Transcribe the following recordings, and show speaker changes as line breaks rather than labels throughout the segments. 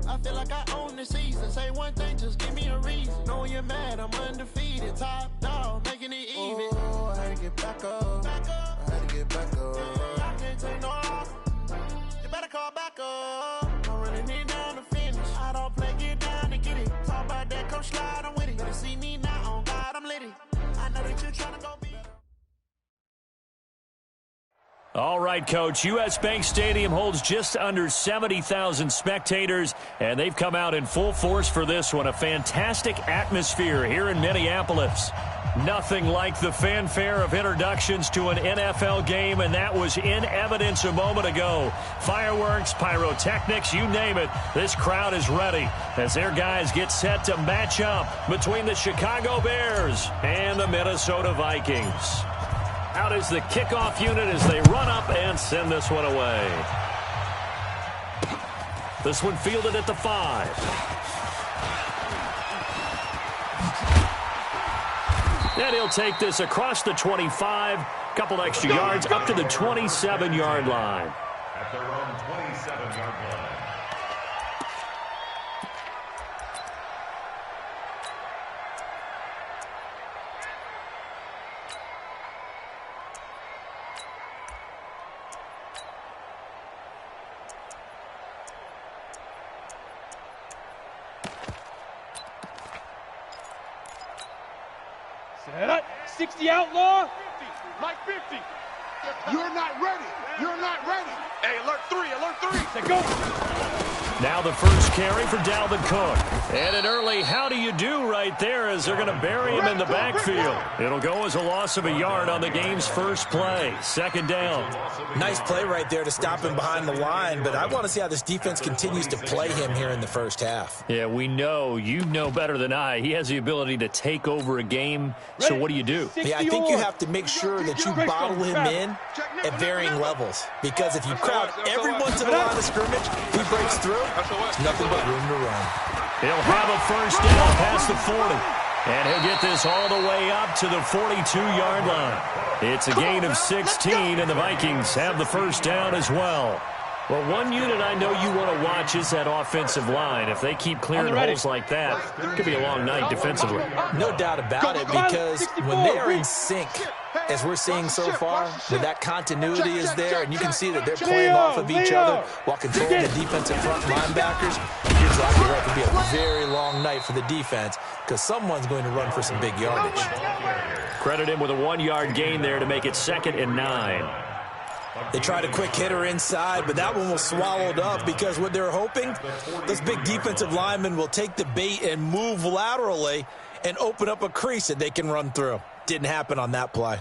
I feel like I own the season. Say one thing, just give me a reason. Know you're mad, I'm undefeated. Top dog, making it even. Oh, I had to get back up. I had to get back up. I can't take no loss. You better call back up. I'm running it down to finish. I don't play, get down to get it. Talk about that, come slide, I'm with it. Better see me now, on God, I'm litty. I know that you're trying to go be.
All right, Coach. U.S. Bank Stadium holds just under 70,000 spectators, and they've come out in full force for this one. A fantastic atmosphere here in Minneapolis. Nothing like the fanfare of introductions to an NFL game, and that was in evidence a moment ago. Fireworks, pyrotechnics, you name it. This crowd is ready as their guys get set to match up between the Chicago Bears and the Minnesota Vikings. Out is the kickoff unit as they run up and send this one away. This one fielded at the 5. And he'll take this across the 25, couple extra yards up to the 27-yard line.
At their own 27-yard line.
Set up. 60 outlaw.
50, like 50. You're not ready. You're not ready. Hey, alert 3, alert 3.
Set go.
Now the first carry for Dalvin Cook. And an early how do you do right there as they're going to bury him in the backfield. It'll go as a loss of a yard on the game's first play. Second down.
Nice play right there to stop him behind the line, but I want to see how this defense continues to play him here in the first half.
Yeah, we know. You know better than I. He has the ability to take over a game. So what do you do?
Yeah, I think you have to make sure that you bottle him in at varying levels, because if you crowd everyone to the line of scrimmage, he breaks through, there's nothing but room to run.
He'll have a first down past the 40. And he'll get this all the way up to the 42-yard line. It's a gain of 16, and the Vikings have the first down as well. Well, one unit I know you want to watch is that offensive line. If they keep clearing holes like that, it could be a long night defensively.
No doubt about it, because when they are in sync, as we're seeing so far, when that continuity is there, and you can see that they're playing off of each other while controlling the defensive front linebackers, you're exactly right. It could be a very long night for the defense because someone's going to run for some big yardage.
Credit him with a 1-yard gain there to make it 2nd and 9.
They tried a quick hitter inside, but that one was swallowed up because what they're hoping, those big defensive linemen will take the bait and move laterally and open up a crease that they can run through. Didn't happen on that play.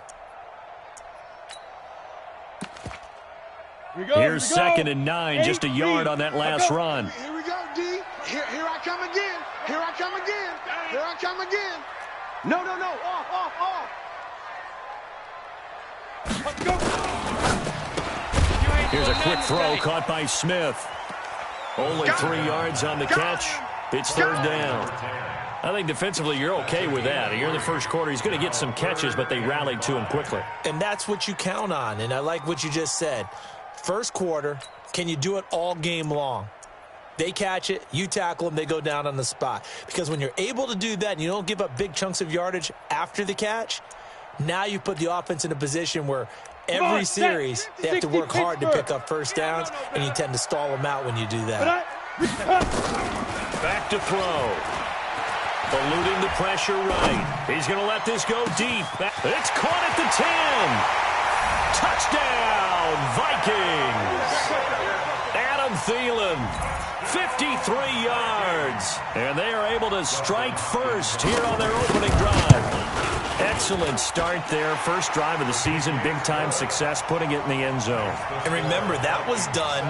Here's 2nd and 9, just a yard on that last run.
Here we go, D. Here I come again. Here I come again. Here I come again. No. Off.
Let's go.
Here's a quick throw caught by Smith. Only 3 yards on the catch. It's 3rd down. I think defensively you're okay with that. Here in the first quarter, he's going to get some catches, but they rallied to him quickly.
And that's what you count on, and I like what you just said. First quarter, can you do it all game long? They catch it, you tackle them, they go down on the spot. Because when you're able to do that and you don't give up big chunks of yardage after the catch, now you put the offense in a position where every series they have to work hard to pick up first downs, and you tend to stall them out when you do that.
Back to throw. Eluding the pressure right. He's going to let this go deep. It's caught at the 10. Touchdown, Vikings. Adam Thielen, 53 yards. And they are able to strike first here on their opening drive. Excellent start there. First drive of the season. Big-time success, putting it in the end zone.
And remember, that was done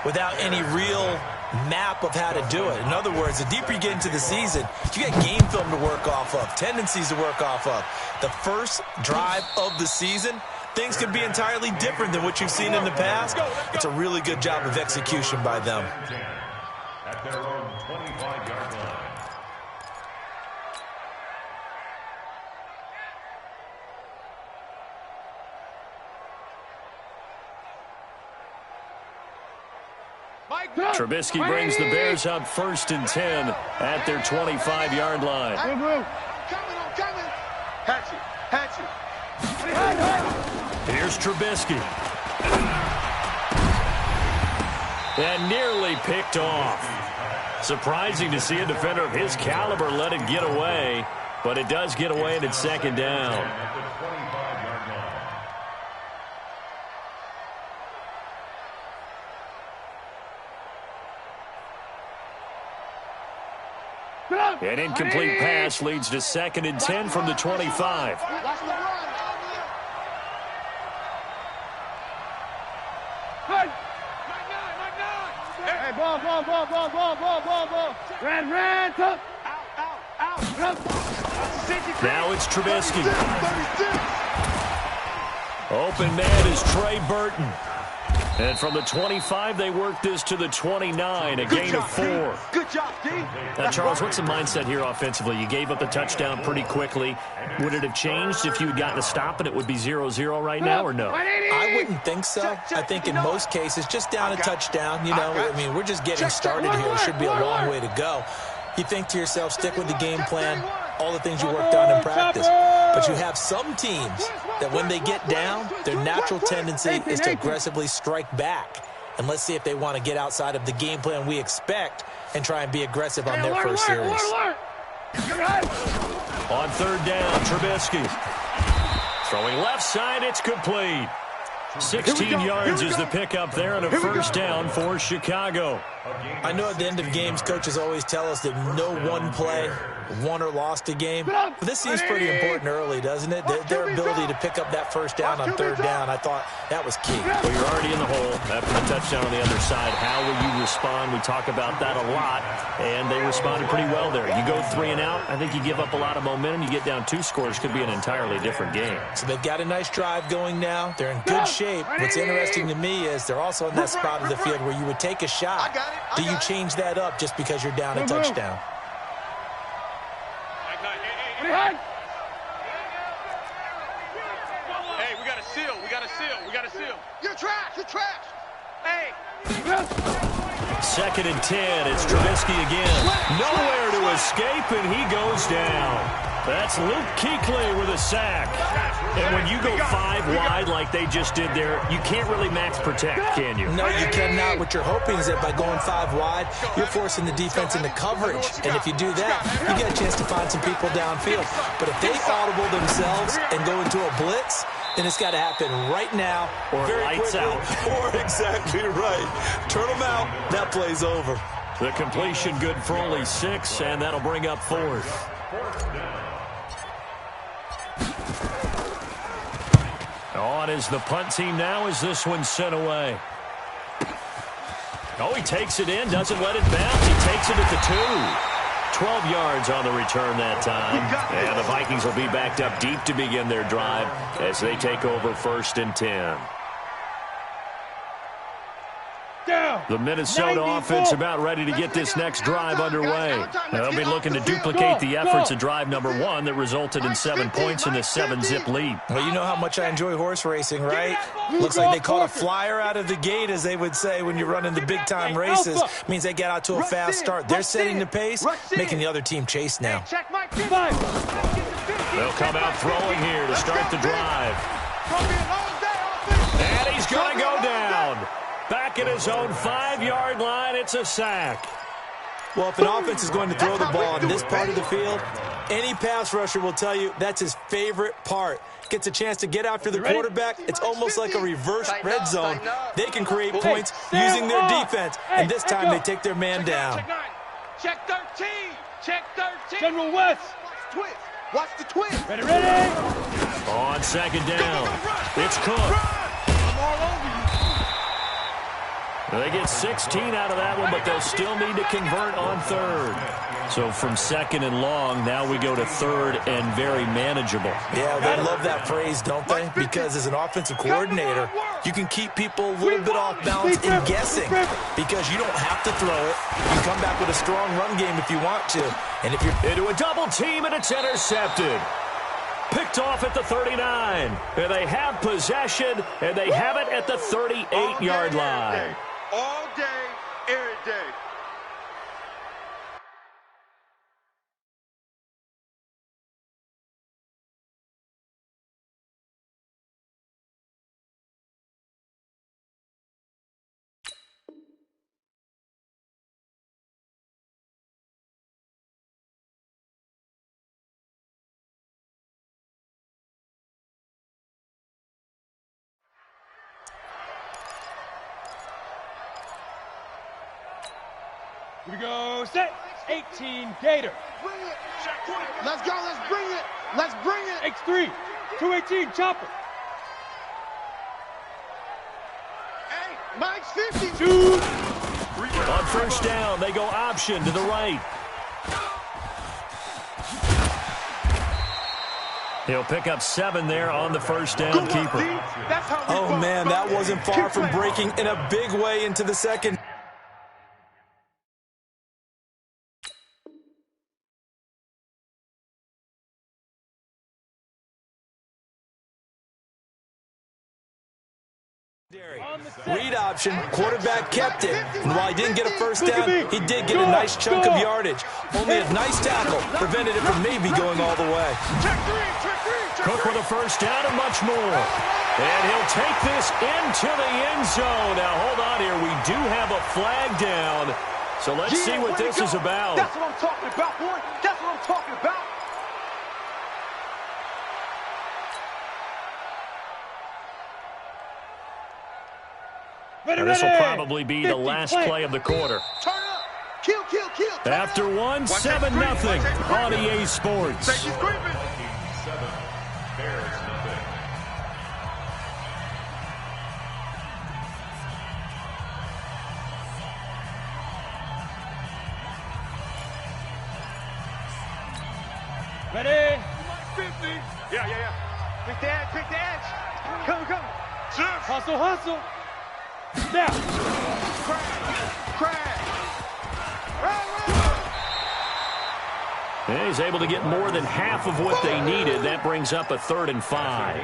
without any real map of how to do it. In other words, the deeper you get into the season, you get game film to work off of, tendencies to work off of. The first drive of the season, things can be entirely different than what you've seen in the past. It's a really good job of execution by them.
At their own 25-yard line.
Trubisky brings the Bears up 1st and 10 at their 25-yard line.
I'm coming. Hatch it.
Here's Trubisky. And nearly picked off. Surprising to see a defender of his caliber let it get away, but it does get away and it's 2nd down. An incomplete pass leads to 2nd and 10 from the 25.
Hey, ball. Ran, tough. Out.
Now it's Trubisky. Open man is Trey Burton. And from the 25, they work this to the 29, a gain of 4.
Good job, D.
Now, Charles, what's the mindset here offensively? You gave up the touchdown pretty quickly. Would it have changed if you had gotten a stop and it would be 0-0 right now, or no?
I wouldn't think so. I think in most cases, just down a touchdown, I mean, we're just getting started here. It should be a long way to go. You think to yourself, stick with the game plan, all the things you worked on in practice. But you have some teams that when they get down, their natural tendency is to aggressively strike back. And let's see if they want to get outside of the game plan we expect and try and be aggressive on their first series.
On 3rd down, Trubisky. Throwing left side, it's complete. 16 yards is the pickup there and a 1st down for Chicago.
I know at the end of games, coaches always tell us that no one play won or lost a game. But this seems pretty important early, doesn't it? Their ability to pick up that 1st down on 3rd down, I thought that was key.
Well, you're already in the hole after the touchdown on the other side. How will you respond? We talk about that a lot, and they responded pretty well there. You go 3 and out, I think you give up a lot of momentum. You get down 2 scores, could be an entirely different game.
So they've got a nice drive going now. They're in good shape. What's interesting to me is they're also in that spot of the field where you would take a shot. Do you change that up just because you're down a touchdown?
Hey, we got a seal.
You're trash.
Hey.
2nd and 10. It's Trubisky again. Nowhere to escape, and he goes down. That's Luke Kuechly with a sack. And when you go 5 wide like they just did there, you can't really max protect, can you?
No, you cannot. What you're hoping is that by going 5 wide, you're forcing the defense into coverage. And if you do that, you get a chance to find some people downfield. But if they audible themselves and go into a blitz, then it's got to happen right now.
Or
very
lights
quickly,
out.
Or exactly right. Turn them out. That play's over.
The completion good for only 6, and that'll bring up 4th. On is the punt team now as this one's sent away. Oh, he takes it in, doesn't let it bounce. He takes it at the 2. 12 yards on the return that time. And the Vikings will be backed up deep to begin their drive as they take over 1st and 10. The Minnesota offense about ready to get this next drive underway. They'll be looking to duplicate the efforts of drive number 1 that resulted in 7 points in the 7-zip lead.
Well, you know how much I enjoy horse racing, right? Looks like they caught a flyer out of the gate, as they would say when you're running the big-time races. Means they get out to a fast start. They're setting the pace, making the other team chase now.
They'll come out throwing here to start the drive. And he's going to go down. Back at his own 5-yard line, it's a sack.
Well, if an offense is going to throw the ball on this part of the field, any pass rusher will tell you that's his favorite part. Gets a chance to get after the quarterback. It's almost like a reverse red zone. They can create points using their defense, and this time they take their man down.
Check 13. General West.
Watch the twist.
Ready.
On 2nd down, it's Cook.
I'm all over you.
They get 16 out of that one, but they'll still need to convert on 3rd. So from 2nd and long, now we go to 3rd and very manageable.
Yeah, they love that phrase, don't they? Because as an offensive coordinator, you can keep people a little bit off balance and guessing because you don't have to throw it. You come back with a strong run game if you want to. And if you're
into a double team, and it's intercepted. Picked off at the 39. And they have possession, and they have it at the 38-yard line.
All day, day.
Here we go, set. 18, Gator.
Bring it. Let's go, let's bring it. Let's bring it.
X3, 218, Chopper.
Hey, Mike's 50.
Two.
On first down, they go option to the right. He'll pick up 7 there on the first down keeper.
Oh, man, that wasn't far from breaking in a big way into the second. Read option, quarterback kept it, and while he didn't get a first down, he did get a nice chunk of yardage. Only a nice tackle prevented it from maybe going all the way.
Cook with a first down and much more. And he'll take this into the end zone. Now, hold on here. We do have a flag down, so let's see what this is about.
That's what I'm talking about, boy. That's what I'm talking about.
This will probably be the last play of the quarter.
Turn up. Kill, kill, kill. Turn
After
up.
one, 7-0 on EA Sports.
Bears nothing.
Ready?
50.
Yeah. Pick the edge, Come. Hustle. Now.
Crash.
And he's able to get more than half of what they needed. That brings up a 3rd and 5.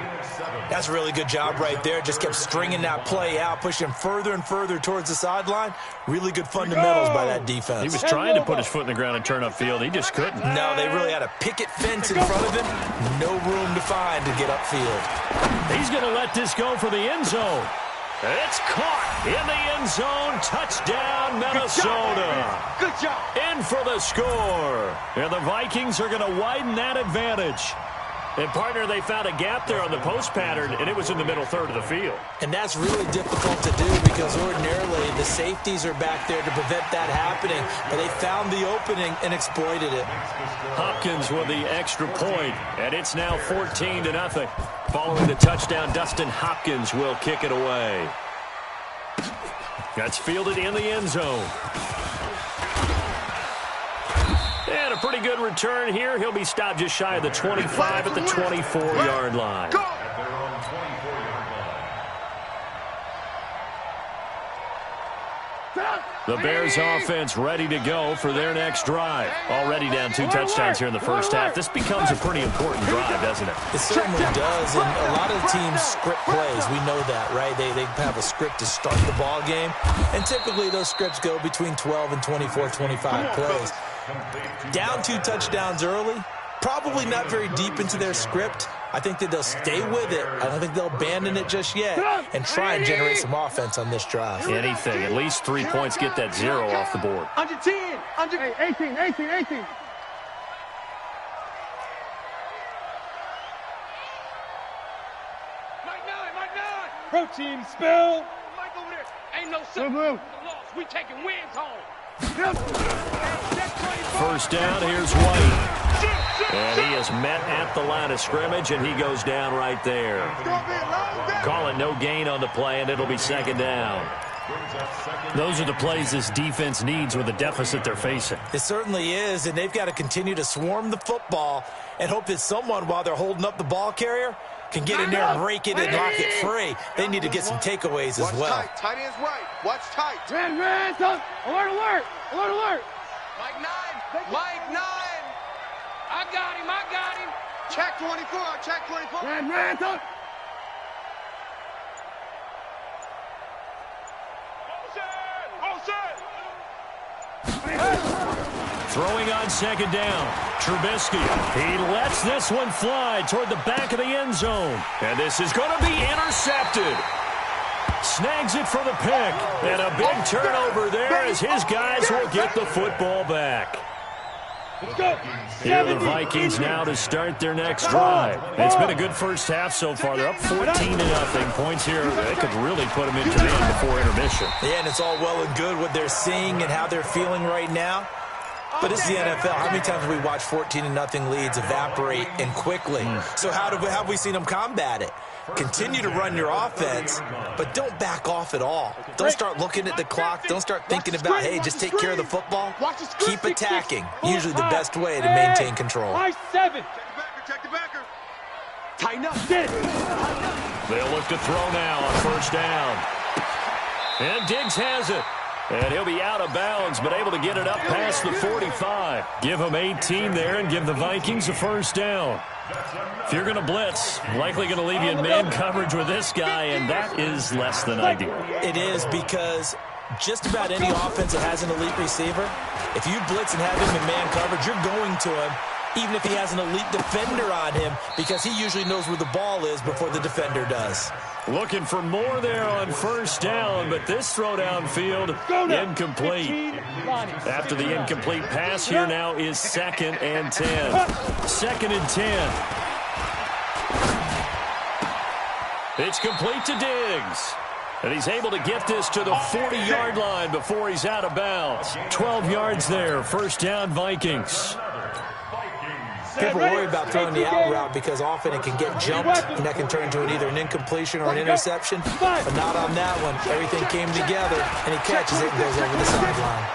That's a really good job right there. Just kept stringing that play out, pushing further and further towards the sideline. Really good fundamentals by that defense.
He was trying to put his foot in the ground and turn upfield. He just couldn't.
No, they really had a picket fence in front of him. No room to find to get upfield.
He's going to let this go for the end zone. It's caught in the end zone. Touchdown, Minnesota.
Good job.
In for the score. And the Vikings are going to widen that advantage. And, partner, they found a gap there on the post pattern, and it was in the middle third of the field.
And that's really difficult to do because ordinarily the safeties are back there to prevent that happening. But they found the opening and exploited it.
Hopkins with the extra point, and it's now 14-0. Following the touchdown, Dustin Hopkins will kick it away. That's fielded in the end zone. And a pretty good return here. He'll be stopped just shy of the 25 at the 24-yard line. The Bears offense ready to go for their next drive. Already down 2 touchdowns here in the first half. This becomes a pretty important drive, doesn't it?
It certainly does, and a lot of the teams script plays. We know that, right? They have a script to start the ball game, and typically those scripts go between 12 and 24, 25 plays. Down 2 touchdowns early, probably not very deep into their script. I think that they'll stay with it. I don't think they'll abandon it just yet and try and generate some offense on this drive.
Anything. At least 3 points, get that 0 off the board.
Under 10. Under 18. Mike 9. Protein spill. Mike over there. Ain't no loss. We taking wins home.
First down, here's White. And he is met at the line of scrimmage, and he goes down right there. Call it no gain on the play, and it'll be 2nd down. Those are the plays this defense needs with the deficit they're facing.
It certainly is, and they've got to continue to swarm the football and hope that someone, while they're holding up the ball carrier, can get in there and rake it and knock it free. They need to get some takeaways as well.
Watch tight. Tight end's right. Watch tight.
Red. Alert. Mike 9. I got him.
Check 24.
Red.
Throwing on second down. Trubisky. He lets this one fly toward the back of the end zone. And this is going to be intercepted. Snags it for the pick. And a big turnover there as his guys will get the football back. Here are the Vikings now to start their next drive. It's been a good first half so far. They're up 14-0. Points here, they could really put them into the end before intermission.
Yeah, and it's all well and good what they're seeing and how they're feeling right now. But it's the NFL. How many times have we watched 14-0 leads evaporate and quickly? So how have we seen them combat it? Continue to run your offense, but don't back off at all. Don't start looking at the clock. Don't start thinking about, hey, just take care of the football. Keep attacking. Usually the best way to maintain control.
Check the backer. Tighten up.
They'll look to throw now on first down. And Diggs has it. And he'll be out of bounds, but able to get it up past the 45. Give him 18 there and give the Vikings a first down. If you're going to blitz, likely going to leave you in man coverage with this guy, and that is less than ideal.
It is, because just about any offense that has an elite receiver, if you blitz and have him in man coverage, you're going to him, even if he has an elite defender on him, because he usually knows where the ball is before the defender does.
Looking for more there on first down, but this throw downfield incomplete. After the incomplete pass, here now is 2nd and 10. 2nd and 10. It's complete to Diggs. And he's able to get this to the 40-yard line before he's out of bounds. 12 yards there. First down, Vikings.
People worry about throwing the out route because often it can get jumped, and that can turn into either an incompletion or an interception. But not on that one. Everything came together, and he catches it and goes over the sideline.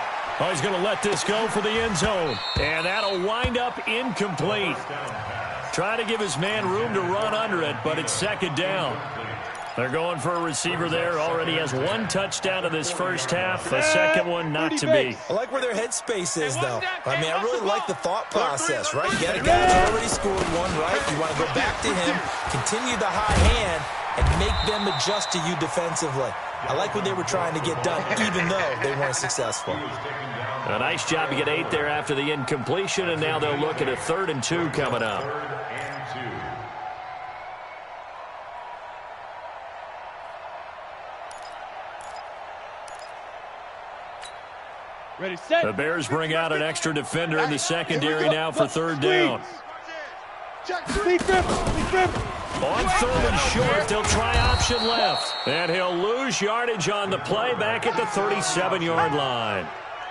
Oh, he's going to let this go for the end zone. And that'll wind up incomplete. Trying to give his man room to run under it, but it's 2nd down. They're going for a receiver there. Already has 1 touchdown in this first half. A second one not to be.
I like where their headspace is, though. I mean, I really like the thought process, right? You got a guy that's already scored one, right? You want to go back to him, continue the high hand, and make them adjust to you defensively. I like what they were trying to get done, even though they weren't successful.
A nice job to get 8 there after the incompletion, and now they'll look at a 3rd and 2 coming up.
Ready, set.
The Bears bring out an extra defender in the secondary now for 3rd down. On 3rd and short, they'll try option left. And he'll lose yardage on the play back at the 37-yard line.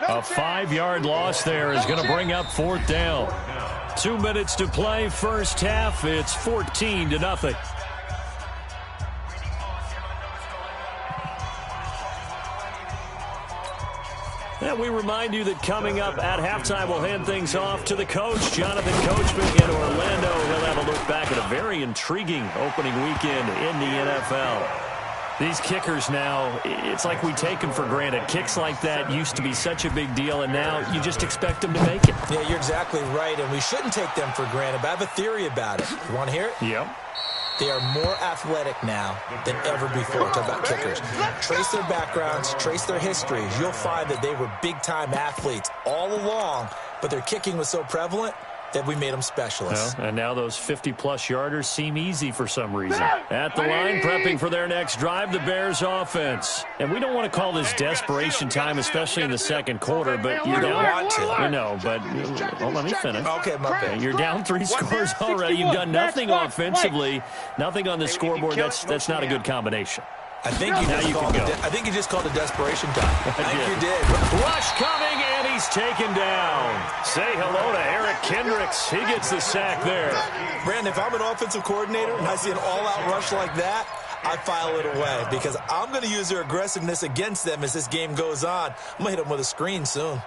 A 5-yard loss there is going to bring up 4th down. 2 minutes to play first half. It's 14-0. And we remind you that coming up at halftime, we'll hand things off to the coach, Jonathan Coachman in Orlando. He'll have a look back at a very intriguing opening weekend in the NFL. These kickers now, it's like we take them for granted. Kicks like that used to be such a big deal, and now you just expect them to make it.
Yeah, you're exactly right, and we shouldn't take them for granted. But I have a theory about it. You want to hear it?
Yep.
They are more athletic now than ever before. Talk about kickers. Trace their backgrounds, trace their histories. You'll find that they were big-time athletes all along, but their kicking was so prevalent that we made them specialists.
Well, and now those 50-plus yarders seem easy for some reason. At the line, prepping for their next drive, the Bears offense. And we don't want to call this desperation time, especially in the second quarter, but you're down. I know, but let me finish.
Okay, my bad.
You're down 3 scores already. You've done nothing offensively, nothing on the scoreboard. That's not a good combination.
I think you just called it desperation time. I think you did.
Rush coming, and he's taken down. Say hello to Eric Kendricks. He gets the sack there.
Brandon, if I'm an offensive coordinator and I see an all-out rush like that, I file it away because I'm going to use their aggressiveness against them as this game goes on. I'm going to hit them with a screen soon.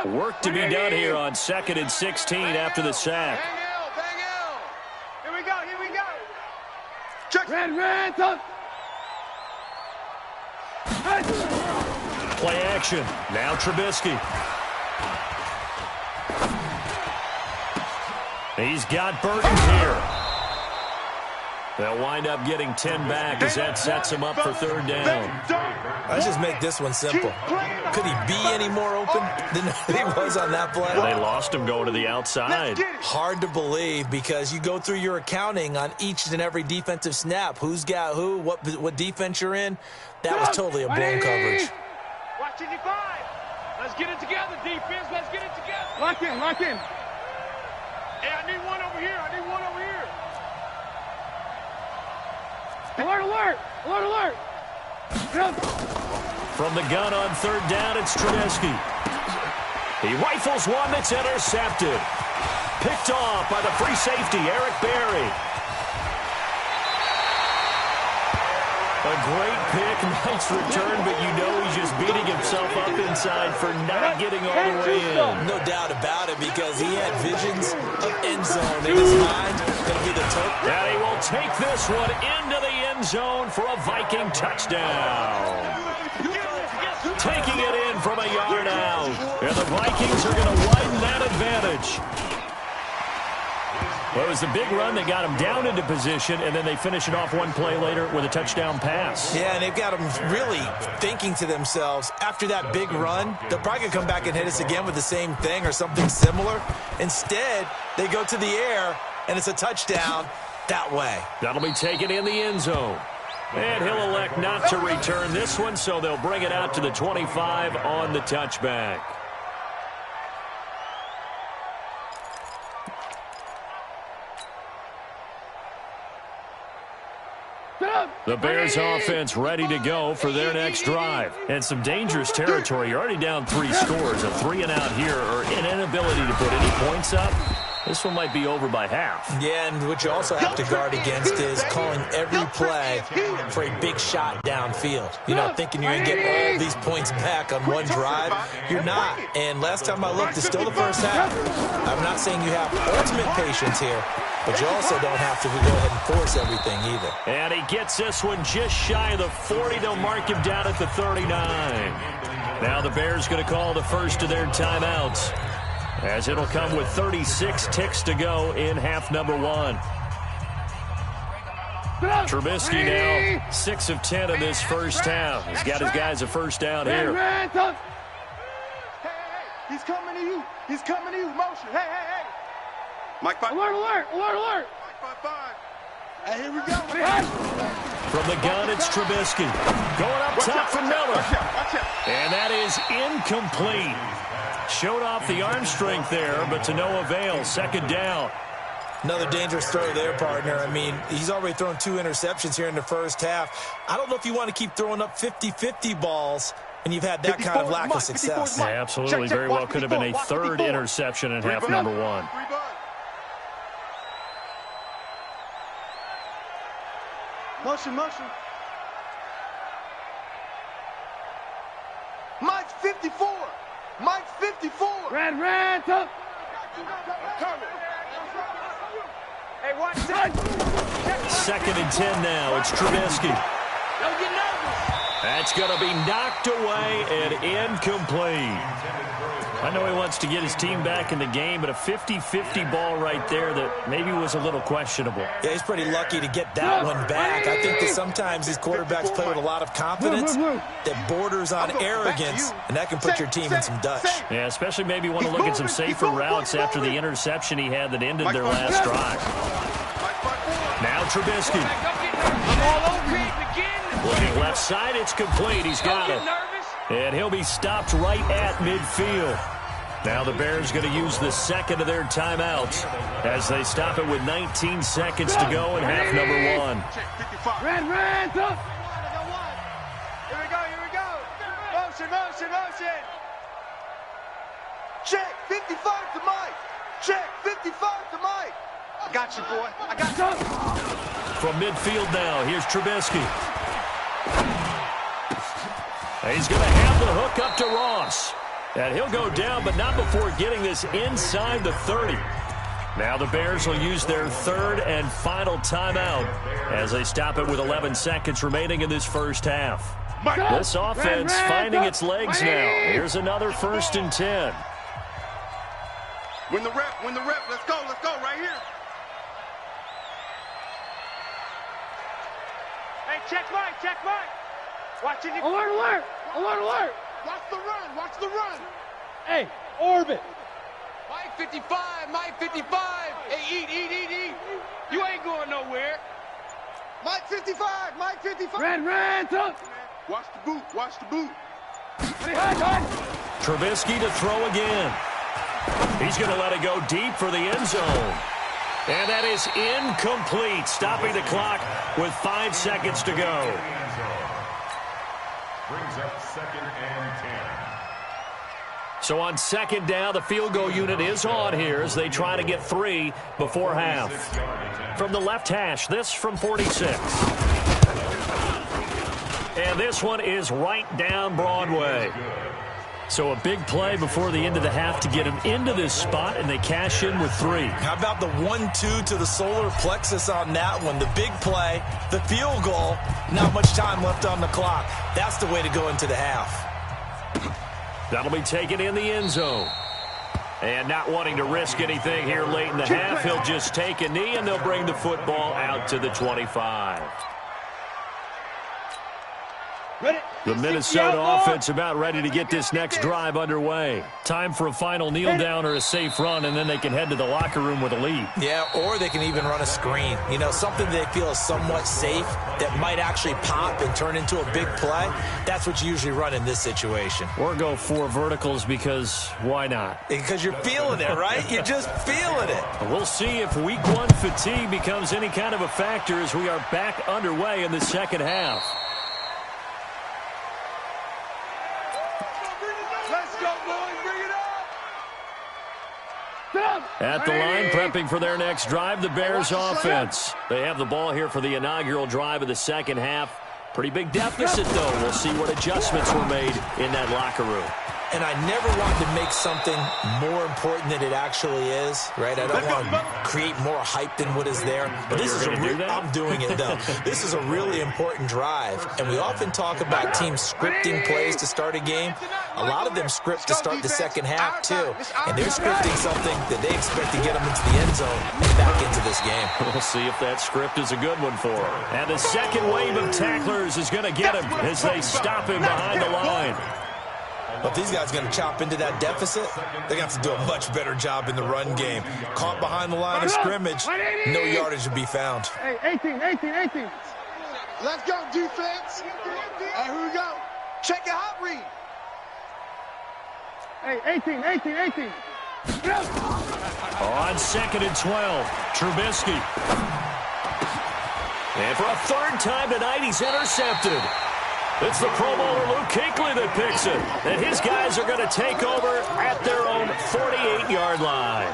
Work to be done here on 2nd and 16 after the sack.
Here we go.
Red,
Play action. Now Trubisky. He's got Burton here. They'll wind up getting 10 back as that sets them up for third down.
Let's just make this one simple. Could he be any more open than he was on that play?
They lost him going to the outside.
Hard to believe because you go through your accounting on each and every defensive snap. Who's got who, what defense you're in. That was totally a blown coverage.
Watch 55. Let's get it together, defense. Let's get it together. Lock in, lock in. Hey, I need one over here. I need one over here. Alert, alert! Alert, alert!
From the gun on third down, it's Trubisky. He rifles one that's intercepted. Picked off by the free safety, Eric Berry. A great pick, nice return, but you know he's just beating himself up inside for not getting all the way in.
No doubt about it because he had visions of end zone in his mind. Going to be the total.
And he will take this one into the end zone for a Viking touchdown. Taking it in from a yard out. And the Vikings are going to widen that advantage. Well, it was the big run that got them down into position, and then they finish it off one play later with a touchdown pass.
Yeah, and they've got them really thinking to themselves, after that big run, they're probably going to come back and hit us again with the same thing or something similar. Instead, they go to the air, and it's a touchdown that way.
That'll be taken in the end zone. And he'll elect not to return this one, so they'll bring it out to the 25 on the touchback. The Bears offense ready to go for their next drive. And some dangerous territory. You're already down 3 scores. A 3-and-out here or an inability to put any points up. This one might be over by half.
Yeah, and what you also have to guard against is calling every play for a big shot downfield. You know, thinking you're going to get all these points back on one drive. You're not. And last time I looked, it's still the first half. I'm not saying you have ultimate patience here, but you also don't have to go ahead and force everything either.
And he gets this one just shy of the 40. They'll mark him down at the 39. Now the Bears going to call the first of their timeouts, as it'll come with 36 ticks to go in half number 1. Trubisky now 6 of 10 in this first half. He's got his guys a first down here.
Hey, he's coming to you. He's coming to you. Motion. Hey. Mike 5. Alert, alert, alert, alert. Mike 5. Hey, here we go.
From the gun, it's Trubisky. Going up top for Miller.
Watch out.
And that is incomplete. Showed off the arm strength there, but to no avail. Second down.
Another dangerous throw there, partner. I mean, he's already thrown 2 interceptions here in the first half. I don't know if you want to keep throwing up 50-50 balls when you've had that kind of lack of success.
Yeah, absolutely. Very well could have been a third interception in half number 1.
Motion. Mike's 54. Mike's 54.
Red, up. Hey, watch that.
Second and 10 now. It's Trubisky.
Don't get nervous.
That's going to be knocked away and incomplete. I know he wants to get his team back in the game, but a 50-50 ball right there that maybe was a little questionable.
Yeah, he's pretty lucky to get that one back. I think that sometimes these quarterbacks play with a lot of confidence that borders on arrogance, and that can put your team in some dutch.
Yeah, especially maybe want to look at some safer routes after the interception he had that ended their last drive. Now Trubisky.
I'm all over it again.
Looking left side, it's complete. He's got it. And he'll be stopped right at midfield. Now the Bears going to use the second of their timeouts as they stop it with 19 seconds to go in half number 1.
Red, up.
Here we go. Motion. Check, 55 to Mike. Check, 55 to Mike. I got you, boy. I got you.
From midfield now, here's Trubisky. He's going to have the hook up to Ross. And he'll go down, but not before getting this inside the 30. Now the Bears will use their third and final timeout as they stop it with 11 seconds remaining in this first half. This offense finding its legs now. Here's another 1st and 10.
Win the rep. Let's go right here.
Hey, check Mike, check Mike. Watch it.
Alert, alert, alert, alert. Watch the run, watch the run. Hey, orbit.
Mike 55, Mike 55. Hey, eat. You ain't going nowhere.
Mike 55, Mike 55. Red, up. Watch the boot, watch the boot.
Trubisky to throw again. He's going to let it go deep for the end zone. And that is incomplete, stopping the clock with 5 seconds to go.
Brings up 2nd and 10.
So on 2nd down, the field goal unit is on here as they try to get 3 before half. From the left hash, this from 46. And this one is right down Broadway. So a big play before the end of the half to get him into this spot, and they cash in with 3.
How about the 1-2 to the solar plexus on that one? The big play, the field goal, not much time left on the clock. That's the way to go into the half.
That'll be taken in the end zone. And not wanting to risk anything here late in the half, he'll just take a knee, and they'll bring the football out to the 25. The Minnesota offense about ready to get this next drive underway. Time for a final kneel down or a safe run, and then they can head to the locker room with a lead.
Yeah, or they can even run a screen. You know, something they feel is somewhat safe that might actually pop and turn into a big play. That's what you usually run in this situation.
Or go 4 verticals because why not?
Because you're feeling it, right? You're just feeling it.
We'll see if week 1 fatigue becomes any kind of a factor as we are back underway in the second half. At the line, prepping for their next drive, the Bears offense. They have the ball here for the inaugural drive of the second half. Pretty big deficit, though. We'll see what adjustments were made in that locker room.
And I never want to make something more important than it actually is, right? I don't want to create more hype than what is there. But this is I'm doing it, though. This is a really important drive. And we often talk about teams scripting plays to start a game. A lot of them script to start the second half, too. And they're scripting something that they expect to get them into the end zone and back into this game.
We'll see if that script is a good one for them. And the second wave of tacklers is going to get him as they stop him behind the line.
But if these guys are going to chop into that deficit, they're going to have to do a much better job in the run game. Caught behind the line of scrimmage, no yardage to be found.
Hey, 18. Let's go, defense. Hey, here we go. Check your hot read. Hey, 18.
On 2nd and 12, Trubisky. And for a 3rd time tonight, he's intercepted. It's the Pro Bowler Luke Kuechly that picks it. And his guys are going to take over at their own 48-yard line.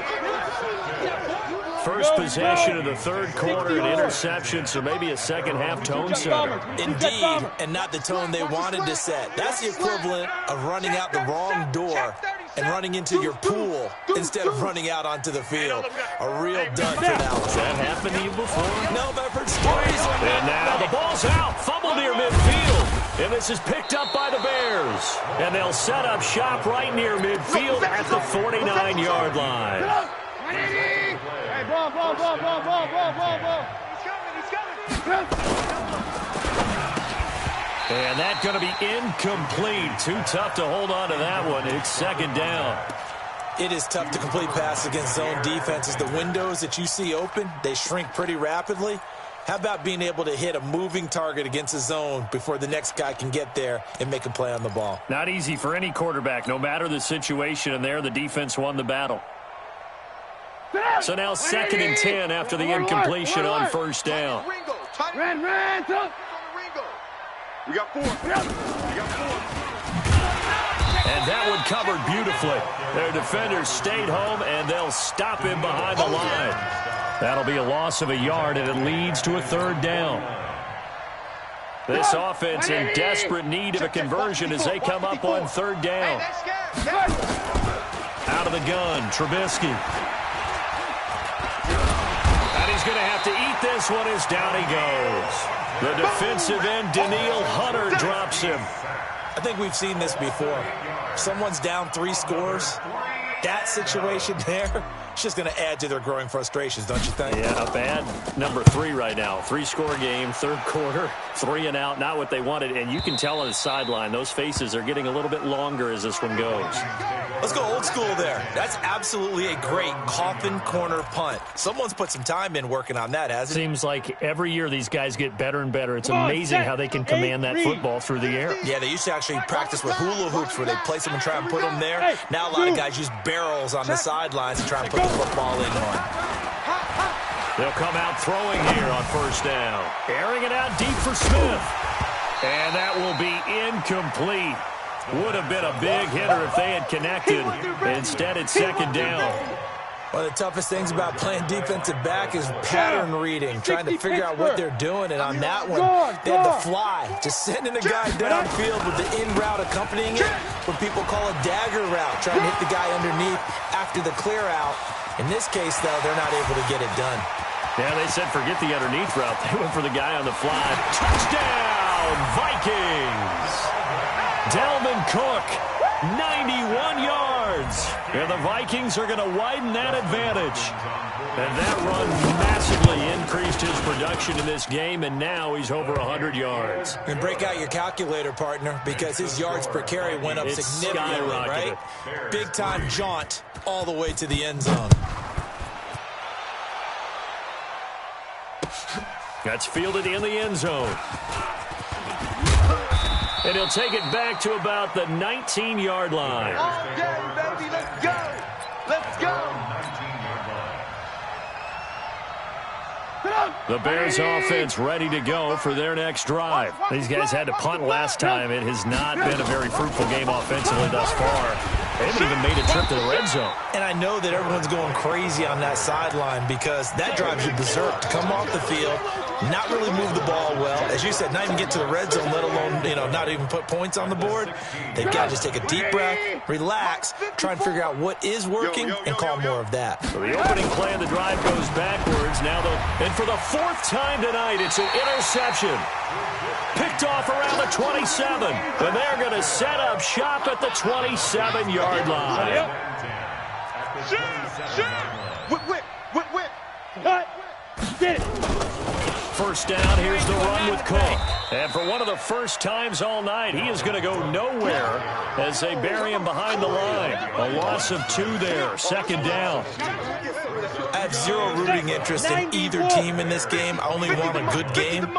First possession of the 3rd quarter, an interception, so maybe a second-half tone setter.
Indeed, and not the tone they wanted to set. That's the equivalent of running out the wrong door and running into your pool instead of running out onto the field. A real dud for Dallas.
Has that happened to you before?
No, I've heard stories of that.
And now the ball's out. Fumble near midfield. And this is picked up by the Bears. And they'll set up shop right near midfield at the 49-yard line.
Hey, ball. He's coming.
And that's going to be incomplete. Too tough to hold on to that one. It's 2nd down.
It is tough to complete passes against zone defenses. The windows that you see open, they shrink pretty rapidly. How about being able to hit a moving target against a zone before the next guy can get there and make a play on the ball?
Not easy for any quarterback, no matter the situation, and there the defense won the battle. So now 2nd and 10 after the incompletion on 1st down.
Red,
We got 4.
And that one covered beautifully. Their defenders stayed home, and they'll stop him behind the line. That'll be a loss of a yard, and it leads to a 3rd down. This offense in desperate need of a conversion as they come up on 3rd down. Out of the gun, Trubisky. And he's going to have to eat this one as down he goes. The defensive end, Daniil Hunter, drops him.
I think we've seen this before. Someone's down 3 scores. That situation there, it's just going to add to their growing frustrations, don't you think?
Yeah, a bad number 3 right now. 3-score game, third quarter, 3 and out, not what they wanted. And you can tell on the sideline, those faces are getting a little bit longer as this one goes.
Let's go old school there. That's absolutely a great coffin corner punt. Someone's put some time in working on that, hasn't it?
Seems like every year these guys get better and better. It's amazing how they can command that football through the air.
Yeah, they used to actually practice with hula hoops where they place them and try and put them there. Now a lot of guys use barrels on the sidelines and try and put the football in one.
They'll come out throwing here on first down. Airing it out deep for Smith. And that will be incomplete. Would have been a big hitter if they had connected. Instead, it's second down.
One of the toughest things about playing defensive back is pattern reading, trying to figure out what they're doing. And on that one, they had the fly, just sending a guy downfield with the in route accompanying it, what people call a dagger route, trying to hit the guy underneath after the clear out. In this case, though, they're not able to get it done.
Yeah, they said forget the underneath route. They went for the guy on the fly. Touchdown, Vikings! Dalvin Cook, 91 yards. And the Vikings are going to widen that advantage. And that run massively increased his production in this game, and now he's over 100 yards.
And break out your calculator, partner, because his yards per carry went up significantly, right? Big-time jaunt all the way to the end zone.
That's fielded in the end zone. And he'll take it back to about the 19-yard line.
All day, baby, let's go. Let's go.
The Bears offense ready to go for their next drive. These guys had to punt last time. It has not been a very fruitful game offensively thus far. They haven't even made a trip to the red zone.
And I know that everyone's going crazy on that sideline because that drives you berserk to come off the field, not really move the ball well. As you said, not even get to the red zone, let alone, not even put points on the board. They've got to just take a deep breath, relax, try and figure out what is working and call more of that.
So the opening play of the drive goes backwards. And for the 4th time tonight, it's an interception. Picked off around the 27. And they're going to set up shop at the 27-yard line.
Whip. Cut. Get it.
First down, here's the run with Cook. And for one of the first times all night, he is going to go nowhere as they bury him behind the line. A loss of 2 there, second down.
I have zero rooting interest in either team in this game. I only want a good game.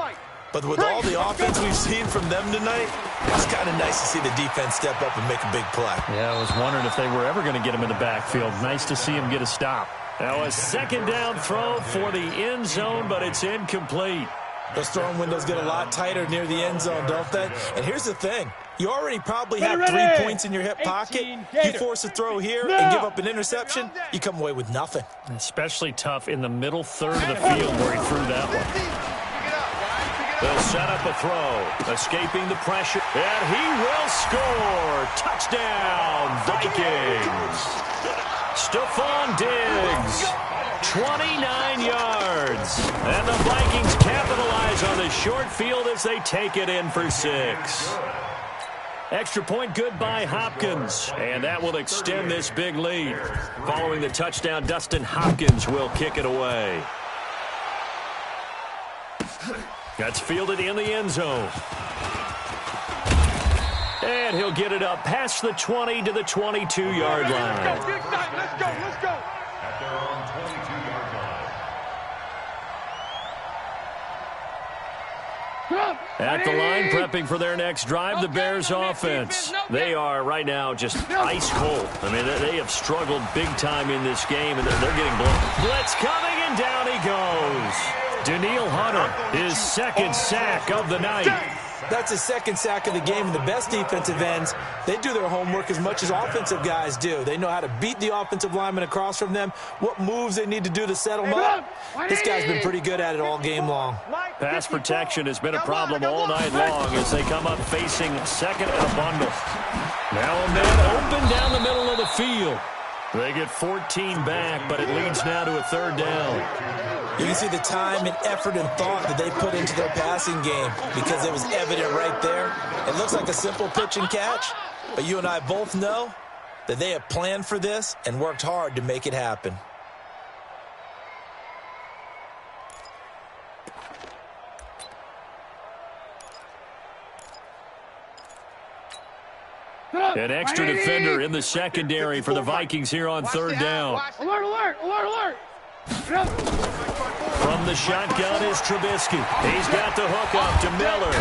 But with all the offense we've seen from them tonight, it's kind of nice to see the defense step up and make a big play.
Yeah, I was wondering if they were ever going to get him in the backfield. Nice to see him get a stop. Now a second down throw for the end zone, but it's incomplete.
Those throwing windows get a lot tighter near the end zone, don't they? And here's the thing. You already probably have 3 points in your hip pocket. You force a throw here and give up an interception, you come away with nothing.
Especially tough in the middle third of the field where he threw that one. They'll set up a throw, escaping the pressure, and he will score. Touchdown, Vikings. Stephon Diggs, 29 yards. And the Vikings capitalize on the short field as they take it in for 6. Extra point good by Hopkins, and that will extend this big lead. Following the touchdown, Dustin Hopkins will kick it away. That's fielded in the end zone. And he'll get it up past the 20 to the 22-yard line.
Let's go.
At their own 22-yard line.
At the line, prepping for their next drive, the Bears offense. They are right now just ice cold. I mean, they have struggled big time in this game, and they're getting blown. Blitz coming, and down he goes. Daniil Hunter, his second sack of the night.
That's his second sack of the game. And the best defensive ends, they do their homework as much as offensive guys do. They know how to beat the offensive lineman across from them, what moves they need to do to set them up. This guy's been pretty good at it all game long.
Pass protection has been a problem all night long as they come up facing second and a bundle. Now a man open down the middle of the field. They get 14 back, but it leads now to a third down.
You can see the time and effort and thought that they put into their passing game because it was evident right there. It looks like a simple pitch and catch, but you and I both know that they have planned for this and worked hard to make it happen.
An extra defender in the secondary for the Vikings here on third down.
Alert, alert, alert, alert.
From the shotgun is Trubisky. He's got the hook up to Miller.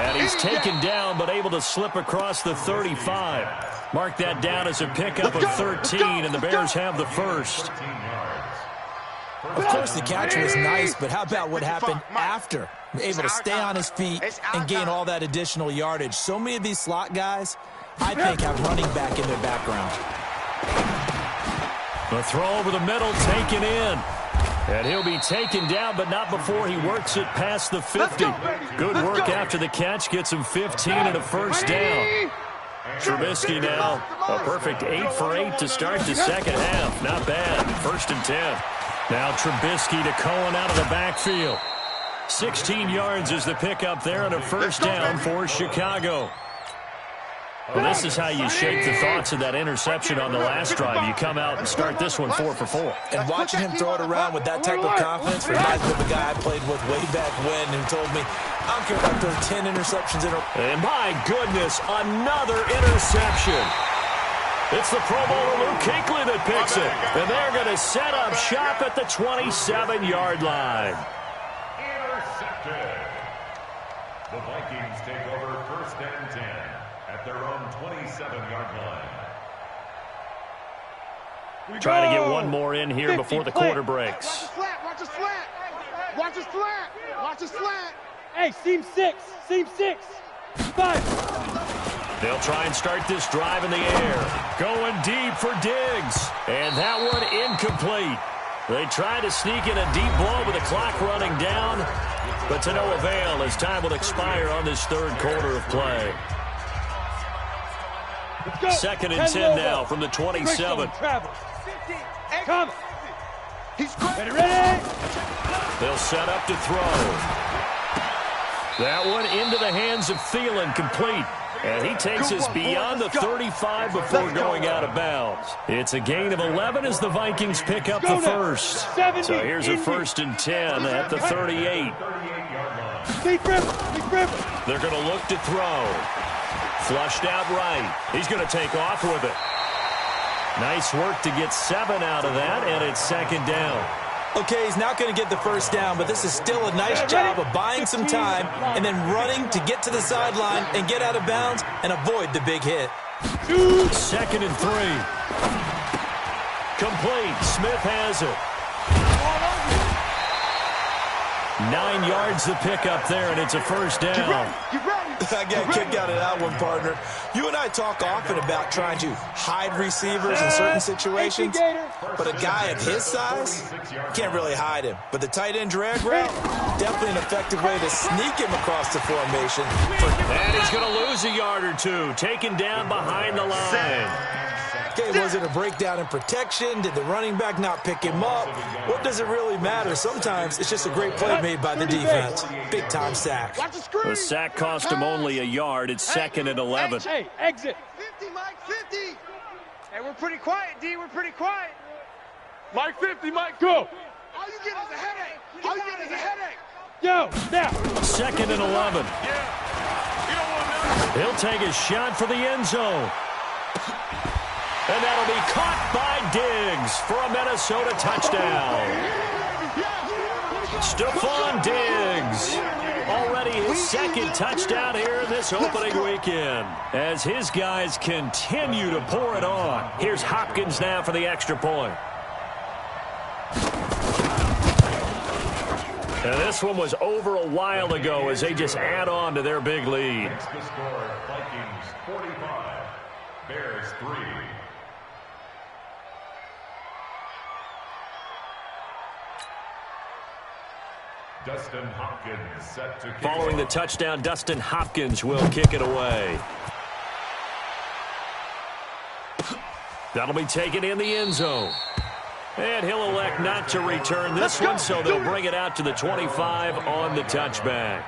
And he's taken down but able to slip across the 35. Mark that down as a pickup of 13, and the Bears have the first.
Of course, the catch was nice, but how about what happened after? Able to stay on his feet and gain all that additional yardage. So many of these slot guys, I think, have running back in their background.
The throw over the middle taken in. And he'll be taken down, but not before he works it past the 50. Good work after the catch. Gets him 15 and a first down. Trubisky now, a perfect 8 for 8 to start the second half. Not bad. 1st and 10. Now Trubisky to Cohen out of the backfield. 16 yards is the pickup there and a first down for Chicago. Well, this is how you shake the thoughts of that interception on the last drive. You come out and start this one 4 for 4.
And watching him throw it around with that type of confidence reminds me of a guy I played with way back when who told me, I don't care if I throw 10 interceptions in a row.
And my goodness, another interception. It's the Pro Bowler Luke Kuechly that picks it. And they're going to set up shop at the 27-yard line.
Intercepted. The Vikings take over 1st and 10 at their own 27-yard line.
Trying to get one more in here before the quarter breaks.
Watch a slant. Watch a slant. Watch a slant.
Hey, seam 6. Seam 6. 5.
They'll try and start this drive in the air. Going deep for Diggs. And that one incomplete. They try to sneak in a deep blow with the clock running down, but to no avail as time will expire on this third quarter of play. 2nd and 10 now from the 27.
Come.
He's
Ready.
They'll set up to throw. That one into the hands of Thielen, complete. And he takes us beyond the 35 before going out of bounds. It's a gain of 11 as the Vikings pick up the first. So here's a 1st and 10 at the 38. They're going to look to throw. Flushed out right. He's going to take off with it. Nice work to get 7 out of that, and it's 2nd down.
Okay, he's not going to get the first down, but this is still a nice job of buying some time and then running to get to the sideline and get out of bounds and avoid the big hit.
2nd and 3. Complete. Smith has it. 9 yards the pickup there, and it's a first down.
I got kicked out of that one, partner. You and I talk often about trying to hide receivers in certain situations, but a guy of his size, can't really hide him. But the tight end drag route, definitely an effective way to sneak him across the formation.
And he's going to lose a yard or two, taken down behind the line.
Okay, was it a breakdown in protection? Did the running back not pick him up? What does it really matter? Sometimes it's just a great play made by the defense. Big-time sack.
The sack cost him only a yard. It's 2nd and 11.
Hey, exit.
50, Mike, 50.
Hey, we're pretty quiet, D. We're pretty quiet. Mike 50, Mike, go.
All you get is a headache. All you get is a headache.
Yo, now.
2nd and 11. He'll take a shot for the end zone. And that'll be caught by Diggs for a Minnesota touchdown. Stephon Diggs, already his 2nd touchdown here in this opening weekend, as his guys continue to pour it on. Here's Hopkins now for the extra point. And this one was over a while ago as they just add on to their big lead.
Makes the score Vikings 45, Bears 3. Dustin Hopkins set to kick.
Following the touchdown, Dustin Hopkins will kick it away. That'll be taken in the end zone. And he'll elect not to return this one, so they'll bring it out to the 25 on the touchback.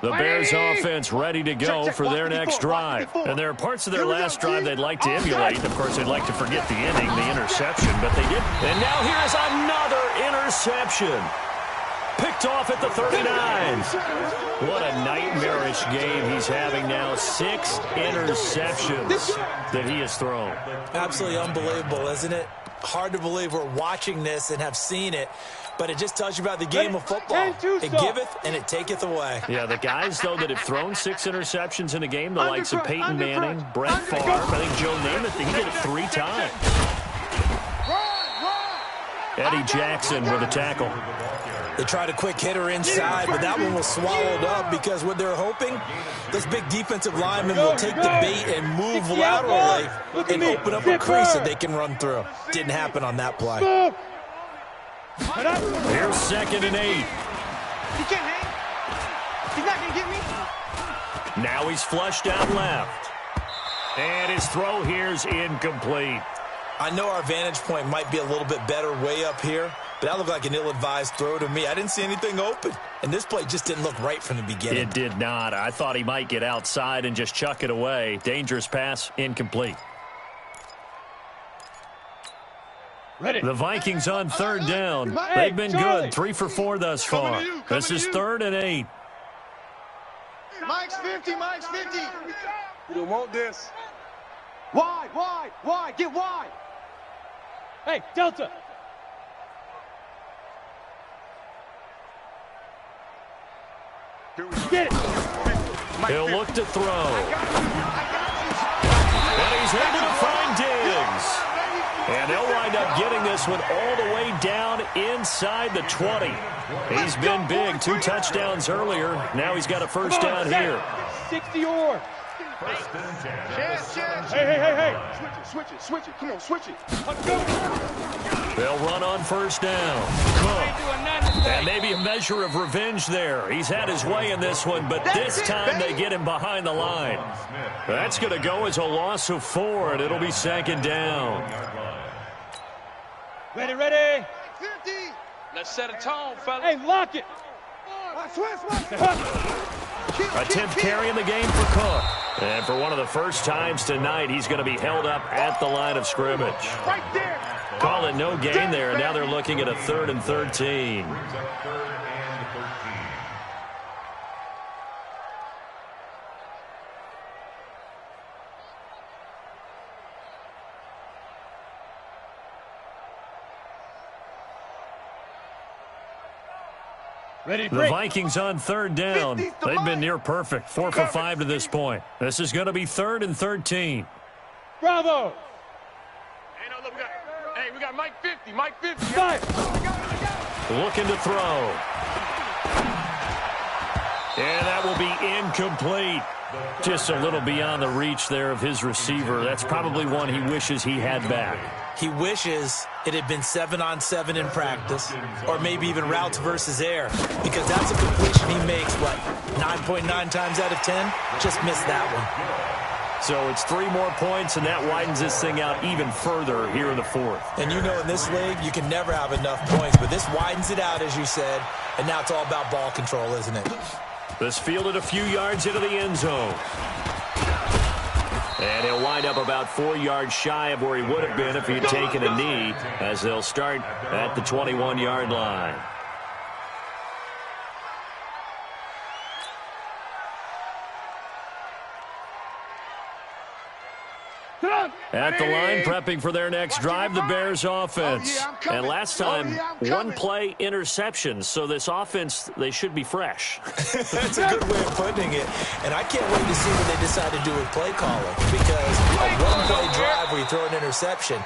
The Bears offense ready to go for their next drive. And there are parts of their last drive they'd like to emulate. Of course, they'd like to forget the ending, the interception, but they didn't. And now here is another interception. Picked off at the 39. What a nightmarish game he's having now. 6 interceptions that he has thrown.
Absolutely unbelievable, isn't it? Hard to believe we're watching this and have seen it, but it just tells you about the game of football. It giveth and it taketh away.
Yeah, the guys, though, that have thrown 6 interceptions in a game, the likes of Peyton Manning, Brett Favre, I think Joe Namath, he did it 3 times. Eddie Jackson with a tackle.
They tried a quick hitter inside, but that one was swallowed up because what they're hoping, this big defensive lineman will take the bait and move laterally and open up a crease that they can run through. Didn't happen on that play.
Here's 2nd and 8.
He can't hang. He's not going to get me.
Now he's flushed out left. And his throw here's incomplete.
I know our vantage point might be a little bit better way up here, but that looked like an ill-advised throw to me. I didn't see anything open, and this play just didn't look right from the beginning.
It did not. I thought he might get outside and just chuck it away. Dangerous pass, incomplete.
Ready.
The Vikings on 3rd down. They've been good, 3 for 4 thus far. This is 3rd and 8.
Mike's 50, Mike's 50.
You don't want this. Wide, get wide. Hey, Delta. Get it.
He'll look to throw. And he's able to find Diggs. And they'll wind up getting this one all the way down inside the 20. He's been big, 2 touchdowns earlier. Now he's got a first down here.
60 or. Hey. Switch it. Come on, switch it.
They'll run on first down. Cook. And maybe a measure of revenge there. He's had his way in this one, but this time they get him behind the line. That's going to go as a loss of 4, and it'll be 2nd down.
Ready. 50. Let's set a tone, fella. Hey, lock it.
A 10th carry in the game for Cook. And for one of the first times tonight, he's going to be held up at the line of scrimmage.
Right there.
Call it no gain there, and now they're looking at a 3rd and 13.
Ready,
the Vikings on 3rd down. They've been near perfect, 4 for 5 to this point. This is going to be 3rd and 13.
Bravo. Hey, no, look, we got Mike 50. Mike 50. Five.
Looking to throw. And that will be incomplete. Just a little beyond the reach there of his receiver. That's probably one he wishes he had back.
He wishes it had been 7-on-7 in practice, or maybe even routes versus air, because that's a completion he makes, 9.9 times out of 10? Just missed that one.
So it's 3 more points, and that widens this thing out even further here in the 4th.
And you know in this league, you can never have enough points, but this widens it out, as you said, and now it's all about ball control, isn't it?
This fielded a few yards into the end zone. And he'll wind up about 4 yards shy of where he would have been if he'd taken a knee, as they'll start at the 21-yard line. At the line, prepping for their next drive, the Bears offense. And last time, 1-play interceptions. So this offense, they should be fresh.
That's a good way of putting it. And I can't wait to see what they decide to do with play calling. Because a 1-play drive where you throw an interception,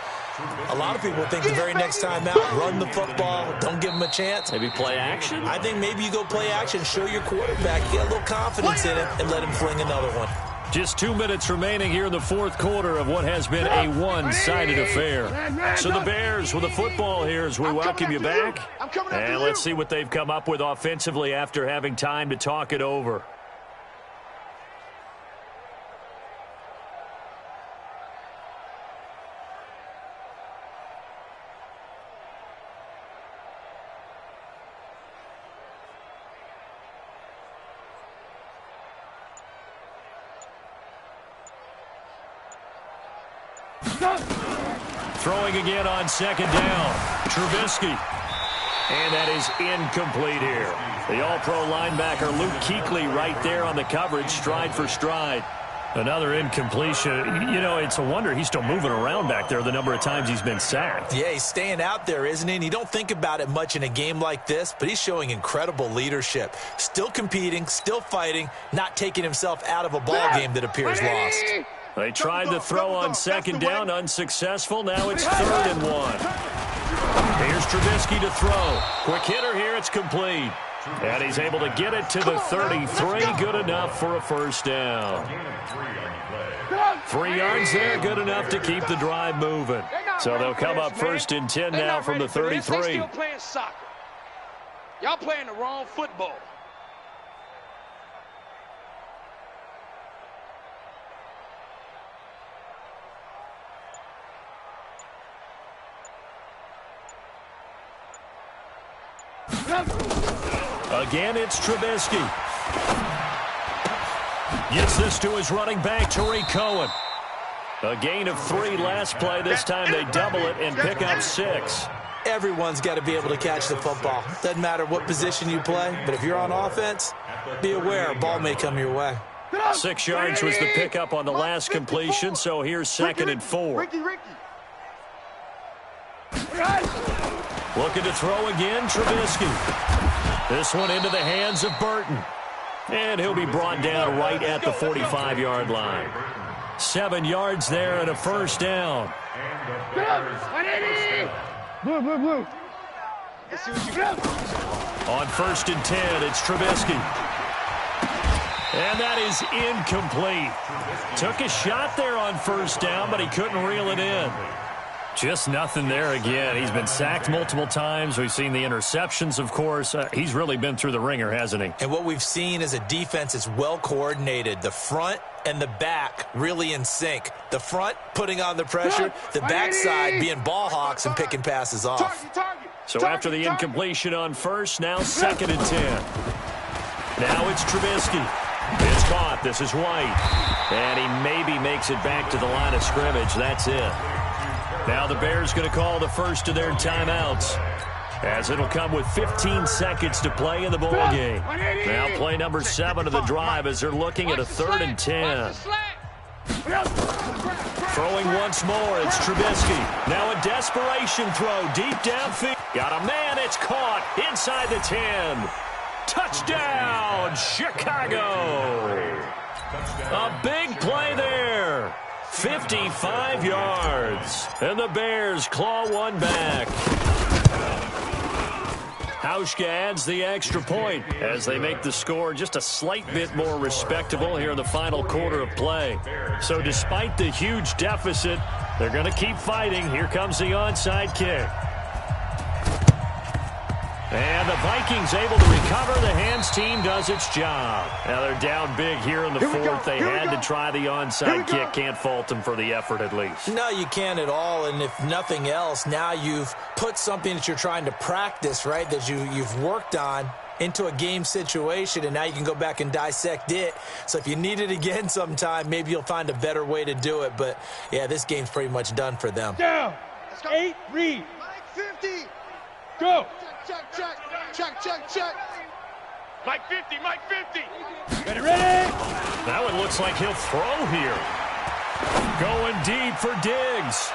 a lot of people think the very next time out, run the football, don't give them a chance.
Maybe play action?
I think maybe you go play action, show your quarterback, get a little confidence in him, and let him fling another one.
Just 2 minutes remaining here in the 4th quarter of what has been a one-sided affair. So the Bears with the football here as we welcome you back. And let's see what they've come up with offensively after having time to talk it over. Throwing again on second down. Trubisky. And that is incomplete here. The all-pro linebacker Luke Kuechly right there on the coverage, stride for stride. Another incompletion. You know, it's a wonder he's still moving around back there the number of times he's been sacked.
Yeah, he's staying out there, isn't he? And you don't think about it much in a game like this, but he's showing incredible leadership. Still competing, still fighting, not taking himself out of a ball game that appears lost.
They tried to throw on second down, unsuccessful. Now it's 3rd and 1. Here's Trubisky to throw. Quick hitter here, it's complete. And he's able to get it to the 33. Good enough for a first down. 3 yards there, good enough to keep the drive moving. So they'll come up 1st and 10 now from the 33.
They're still playing soccer. Y'all playing the wrong football.
Again, it's Trubisky. Gets this to his running back, Tariq Cohen. A gain of 3 last play. This time they double it and pick up 6.
Everyone's got to be able to catch the football. Doesn't matter what position you play, but if you're on offense, be aware a ball may come your way.
6 yards was the pickup on the last completion, so here's 2nd and 4. Looking to throw again, Trubisky. This one into the hands of Burton. And he'll be brought down right at the 45-yard line. 7 yards there and a first down.
Blue.
On 1st and 10, it's Trubisky. And that is incomplete. Took a shot there on first down, but he couldn't reel it in. Just nothing there again. He's been sacked multiple times. We've seen the interceptions, of course. He's really been through the ringer, hasn't he?
And what we've seen is a defense that's well coordinated. The front and the back really in sync. The front putting on the pressure, the backside being ball hawks and picking passes off.
So after the incompletion on first, now 2nd and 10. Now it's Trubisky. It's caught. This is White. And he maybe makes it back to the line of scrimmage. That's it. Now the Bears going to call the first of their timeouts, as it'll come with 15 seconds to play in the ball game. Now play number 7 of the drive as they're looking at a 3rd and 10. Throwing once more, it's Trubisky. Now a desperation throw deep downfield. Got a man, it's caught inside the 10. Touchdown, Chicago. A big play there. 55 yards. And the Bears claw one back. Hauschka adds the extra point as they make the score just a slight bit more respectable here in the final quarter of play. So despite the huge deficit, they're going to keep fighting. Here comes the onside kick. And the Vikings able to recover. The hands team does its job. Now they're down big here in the 4th. They had to try the onside kick. Can't fault them for the effort at least.
No, you can't at all. And if nothing else, now you've put something that you're trying to practice, right, that you've worked on into a game situation, and now you can go back and dissect it. So if you need it again sometime, maybe you'll find a better way to do it. But, yeah, this game's pretty much done for them.
Down. 8, read.
50.
Go.
Check.
Mike 50. Ready.
That one looks like he'll throw here. Going deep for Diggs.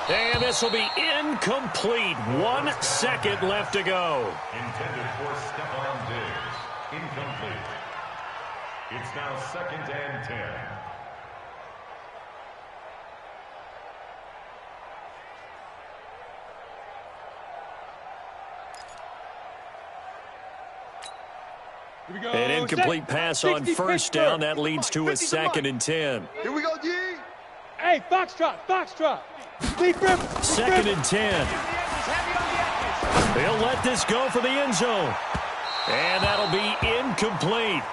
And this will be incomplete. 1 second left to go.
Intended for Stephon Diggs. Incomplete. It's now 2nd and 10.
An incomplete pass on first down. That leads to a 2nd and 10.
Here we go, G.
Hey, Foxtrot.
2nd and 10. They'll let this go for the end zone. And that'll be incomplete.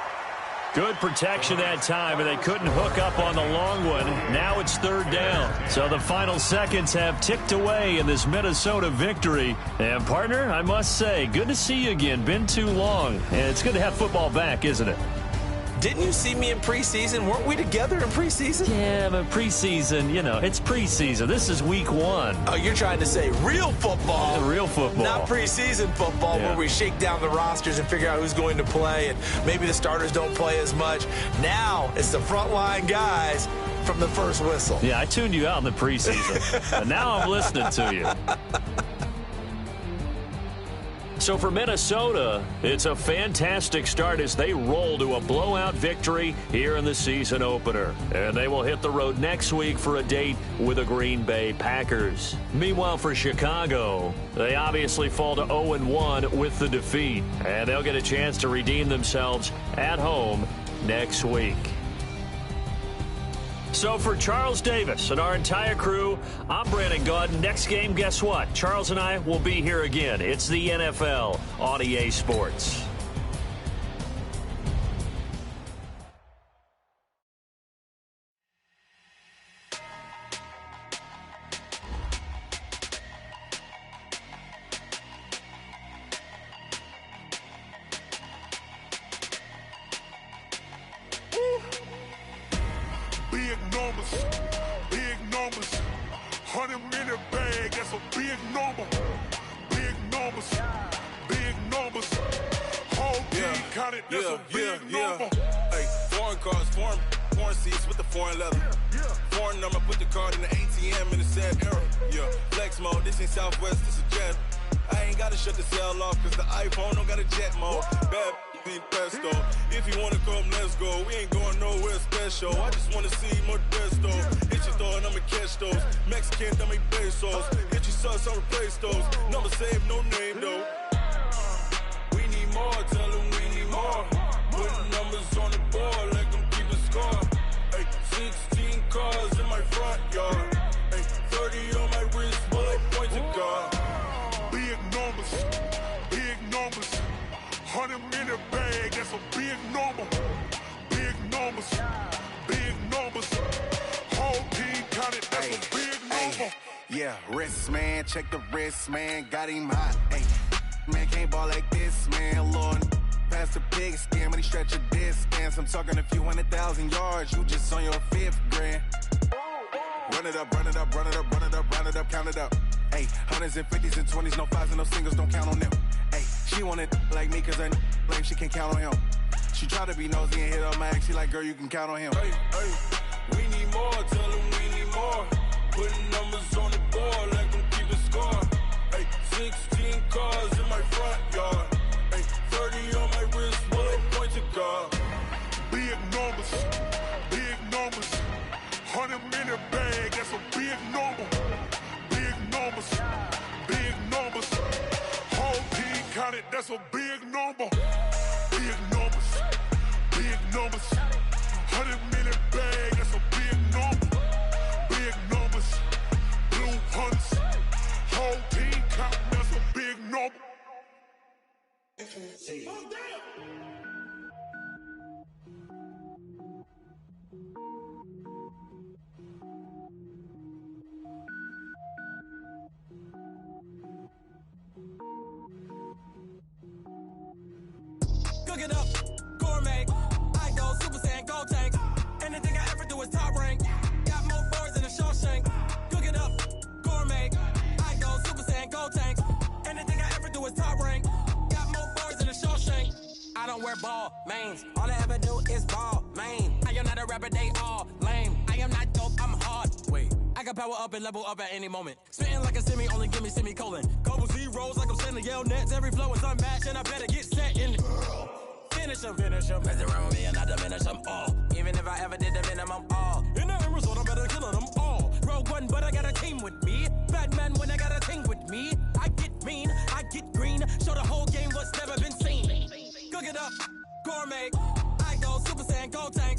Good protection that time, and they couldn't hook up on the long one. Now it's 3rd down. So the final seconds have ticked away in this Minnesota victory. And, partner, I must say, good to see you again. Been too long. And it's good to have football back, isn't it?
Didn't you see me in preseason? Weren't we together in preseason?
Yeah, but preseason, it's preseason. This is week 1.
Oh, you're trying to say real football.
Real football.
Not preseason football where we shake down the rosters and figure out who's going to play, and maybe the starters don't play as much. Now it's the frontline guys from the first whistle.
Yeah, I tuned you out in the preseason, but now I'm listening to you. So for Minnesota, it's a fantastic start as they roll to a blowout victory here in the season opener. And they will hit the road next week for a date with the Green Bay Packers. Meanwhile, for Chicago, they obviously fall to 0-1 with the defeat. And they'll get a chance to redeem themselves at home next week. So for Charles Davis and our entire crew, I'm Brandon Gaudin. Next game, guess what? Charles and I will be here again. It's the NFL on EA Sports.
Big numbers, 100 in the bag, that's a big number. Big numbers, whole team counted, that's a big number.
Hey, foreign cars, foreign seats with the foreign leather. Foreign number, put the card in the ATM in the sad era. Yeah, flex mode, this ain't Southwest, this is jet. I ain't gotta shut the cell off, cause the iPhone don't got a jet mode. Bad pesto. If you wanna come, let's go. We ain't going nowhere special. I just wanna see more Modesto. Hit your door and I'ma catch those. Mexican, dummy pesos. Hit your sauce, I'll replace those. Number saved, no name though. We need more, tell them we need more. Putting numbers on the board, let them keep a score. Hey, 16 cars in my front yard. Hey, 30 on my wrist, bullet point to God.
Big numbers, 100 in the bag, that's a big number. Big numbers, whole team counted, that's a big number.
Yeah, wrist man, check the wrist man, got him hot. Hey, man can't ball like this, man. Lord, past the pig skin, but he stretch a distance. I'm talking a few 100,000 yards, you just on your 5th grand. Run it up, count it up. Hey, hundreds and 50s and 20s, no 5s and no singles, don't count on them. Hey, she want it like me, cause her like she can count on him. She try to be nosy and hit up my ex, she like, girl, you can count on him. Hey, we need more, tell them we need more. Putting numbers on the board, let them keep a score. Hey, 16 cars in my front yard. Hey, 30 on my wrist, bullet point to God.
Big numbers, 100 in the bag, that's a big number. Big numbers, whole team counted, that's a big number. Big numbers, 100 in the bag, that's a big number. Big numbers, blue hunts, whole team counted, that's a big number.
Cook it up, gourmet. I go Super Saiyan, go tank. Anything I ever do is top rank. Got more birds than a Shawshank. Cook it up, gourmet. I go Super Saiyan, go tank. Anything I ever do is top rank. Got more birds than a Shawshank. I don't wear ball mains. All I ever do is ball main. I am not a rapper, they all lame. I am not dope, I'm hard. Wait, I can power up and level up at any moment. Spitting like a semi, only give me semicolon. Couple zeros like I'm sending yell nets. Every flow is unmatched and I better get set in. Finish them. Mess around with me and I diminish them all. Even if I ever did the minimum all. In the end result, I better kill them all. Rogue One, but I got a team with me. Batman when I got a thing with me. I get mean, I get green. Show the whole game what's never been seen. Cook it up, gourmet. I go Super Saiyan, go tank.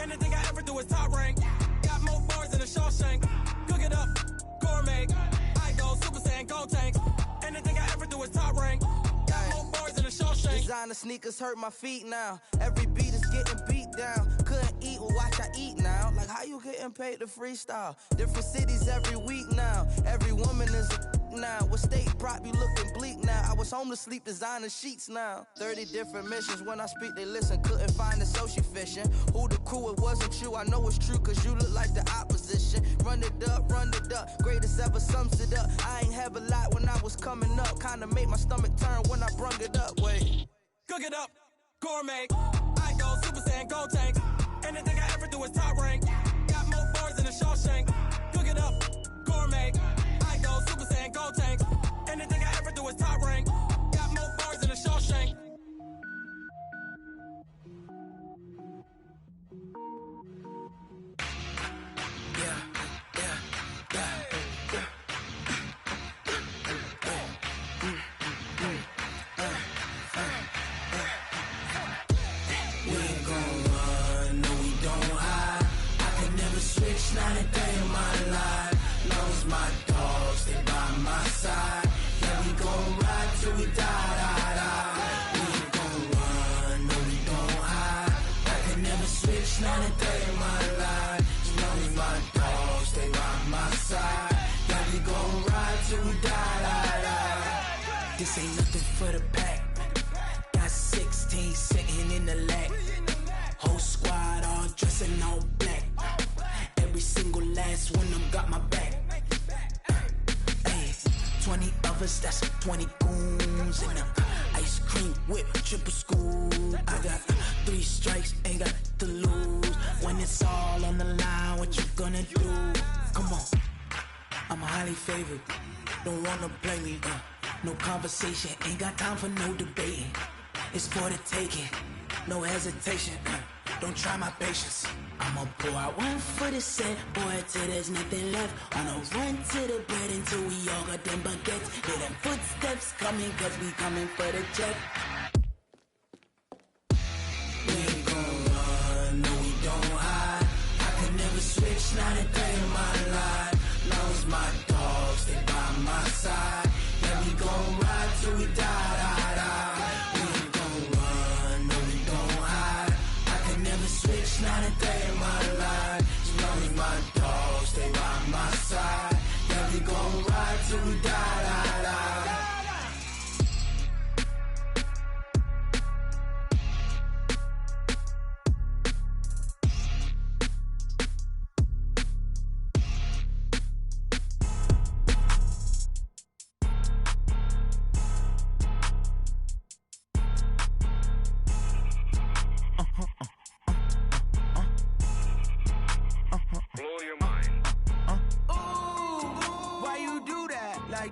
Anything I ever do is top rank. Got more bars than a Shawshank. Cook it up, gourmet. I go Super Saiyan, go tank. Anything I ever do is top rank. Got more bars than a Shawshank.
Designer sneakers hurt my feet now. Every beat is getting beat down. Couldn't eat, well watch I eat now. Like like, how you getting paid to freestyle? Different cities every week now. Every woman is a now. What state prop you looking bleak now? I was home to sleep, designer sheets now. 30 different missions. When I speak, they listen. Couldn't find it, so she fishing. Who the crew? It wasn't you. I know it's true, cause you look like the opposition. Run it up, greatest ever sums it up. I ain't have a lot when I was coming up. Kinda made my stomach turn when I brung it up. Wait.
Cook it up, gourmet. I go Super Saiyan, gold tank. Anything I ever do is top rank. Got more bars than a Shawshank. Cook it up, gourmet. I go Super Saiyan, gold tank. Anything I ever do is top rank. Got more bars than a Shawshank.
Not a day in my life. Knows my dogs, they by my side. Yeah, we gon' ride till we die. We ain't gon' run, no, we don't hide. I can never switch, not a day in my life. Knows my dogs, they by my side. Yeah, we gon' ride till we die. This ain't nothing for the pack. Got 16 sitting in the lag. Whole squad all dressing all black. Every single last one of them got my back. Hey, 20 of us, that's 20 goons. And ice cream whip, triple school. I got 3 strikes, ain't got to lose. When it's all on the line, what you gonna do? Come on, I'm highly favored. Don't wanna play me, no conversation. Ain't got time for no debating. It's for the taking, no hesitation. Don't try my patience. I'ma pour out one for the set, boy, till there's nothing left. On a run to the bread until we all got them baguettes. Hear them footsteps coming, cause we coming for the check. We ain't gon' run, no, we don't hide. I could never switch, not a day in my life. Knows my dogs, they by my side. Yeah, we gon' ride till we die. We ain't gon' run, no, we don't hide. I could never switch, not a day in my life. Knows my dogs, they by my side. Yeah, we gon' ride till we die.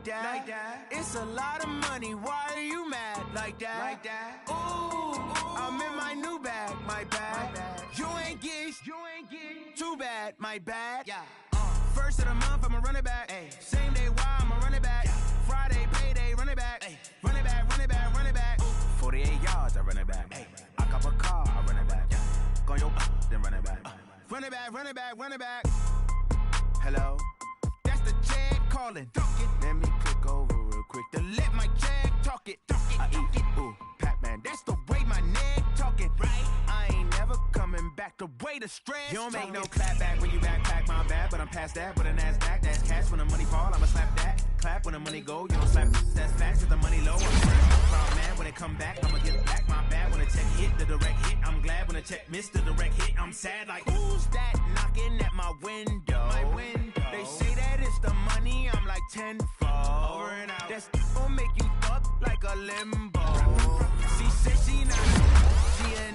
Like that. It's a lot of money. Why are you mad like that? Ooh, I'm in my new bag, my bad. You ain't getting too bad, my bad. Yeah. First of the month, I'ma run it back. Ay. Same day, why I'ma run it back. Yeah. Friday, payday, run it back. Ay. Run it back, run it back, run it back. 48 yards, I run it back. Ay. I cop a car, I run it back. Yeah. Go your then run it back. Run it back, run it back, run it back. Hello? That's the Jag calling. Let me click over real quick to let my Jag talk it. I eat it, ooh, Pac-Man. That's the way my neck talking. Right? I ain't never coming back. The way the stress. You don't make no clap back when you backpack, my bad. But I'm past that. With a NASDAQ, that's cash. When the money fall, I'ma slap that. Clap when the money go. You don't slap. That's facts. With the money low, I'm proud, man. When it come back, I'ma get back. My bad. When the check hit, the direct hit. I'm glad when the check missed the direct hit. I'm sad like, who's that knocking at my window? My window. They say that it's the money. I'm like tenfold. Over and out. That's gon' make you fuck like a limbo. She said she not. She in.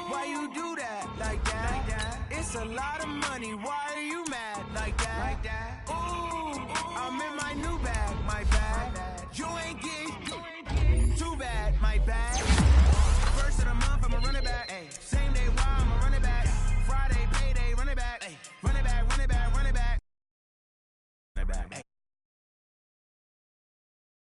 Why you do that like that? It's a lot of money. Why are you mad like that? Ooh, I'm in my new bag, my bag. You ain't getting too bad, my bag.